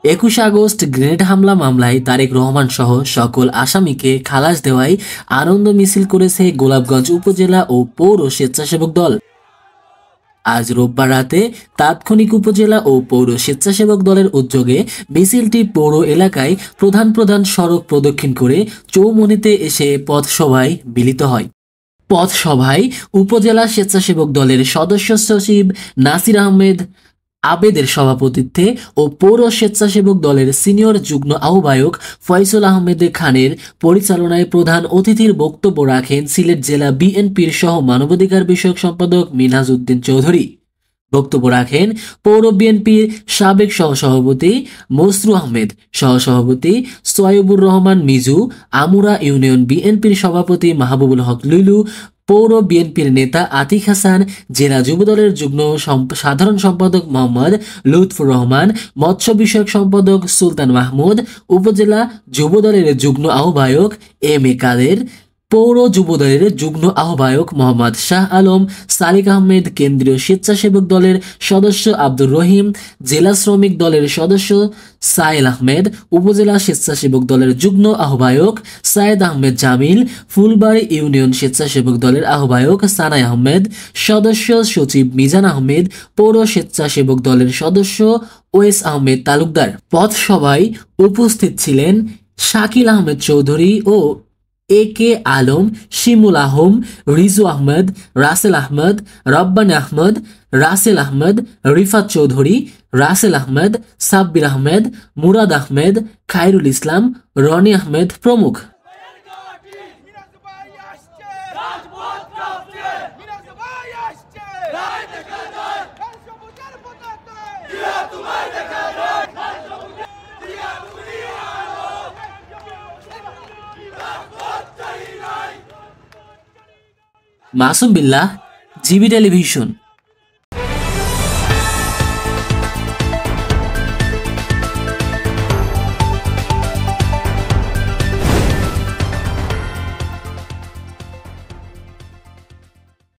21 August grenade হামলা মামলায় তারেক রহমান সহ সকল আসামিকে খালাস দেওয়ায় আনন্দ মিছিল করেছে গোলাপগঞ্জ উপজেলা ও পৌর স্বেচ্ছাসেবক দল। আজ রোববার রাতে তাৎক্ষণিক উপজেলা ও পৌর স্বেচ্ছাসেবক দলের উদ্যোগে মিছিলটি পৌর এলাকায় প্রধান প্রধান সড়ক প্রদক্ষিণ করে চৌমুহনীতে এসে পথসভায় মিলিত হয়। পথসভায় উপজেলা স্বেচ্ছাসেবক দলের সদস্য সচিব নাসির আহমেদ আবেদের সভাপতিত্বে ও পৌর স্বেচ্ছাসেবক দলের সিনিয়র যুগ্ম আহ্বায়ক ফয়সল আহমেদ খানের পরিচালনায় প্রধান অতিথির বক্তব্য রাখেন সিলেট জেলা বিএনপির সহ মানবাধিকার বিষয়ক সম্পাদক মিনহাজ উদ্দিন চৌধুরী। বক্তব্য রাখেন পৌর বিএনপির সাবেক সহসভাপতি মসরু আহমেদ, সহসভাপতি সোয়াইবুর রহমান মিজু, আমুরা ইউনিয়ন বিএনপির সভাপতি মাহবুবুল হক লুলু, পৌর বিএনপির নেতা আতিক হাসান, জেলা যুবদলের যুগ্ম সাধারণ সম্পাদক মোহাম্মদ লুৎফুর রহমান, মৎস্য বিষয়ক সম্পাদক সুলতান মাহমুদ, উপজেলা যুবদলের যুগ্ম আহ্বায়ক এম এ কাদের, পৌর যুবদলের যুগ্ম আহ্বায়ক মোহাম্মদ শাহ আলম, সালিক আহমেদ, কেন্দ্রীয় স্বেচ্ছাসেবক দলের সদস্য আব্দুর রহিম, জেলা শ্রমিক দলের সদস্য সাইল আহমেদ, উপজেলা স্বেচ্ছাসেবক দলের যুগ্ম আহ্বায়ক সায়েদ আহমেদ জামিল, ফুলবাড়ী ইউনিয়ন স্বেচ্ছাসেবক দলের আহ্বায়ক সানাই আহমেদ, সদস্য সচিব মিজান আহমেদ, পৌর স্বেচ্ছাসেবক দলের সদস্য ওয়েস আহমেদ তালুকদার। পথসভায় উপস্থিত ছিলেন শাকিল আহমেদ চৌধুরী ও এ কে আলম, শিমুল আহম, রিজু আহমেদ, রাসেল আহমেদ, রব্বানী আহমেদ, রাসেল আহমেদ, রিফাত চৌধুরী, রাসেল আহমেদ, সাব্বির আহমেদ, মুরাদ আহমেদ, খায়রুল ইসলাম, রনি আহমেদ প্রমুখ। Masum Billah, GB television.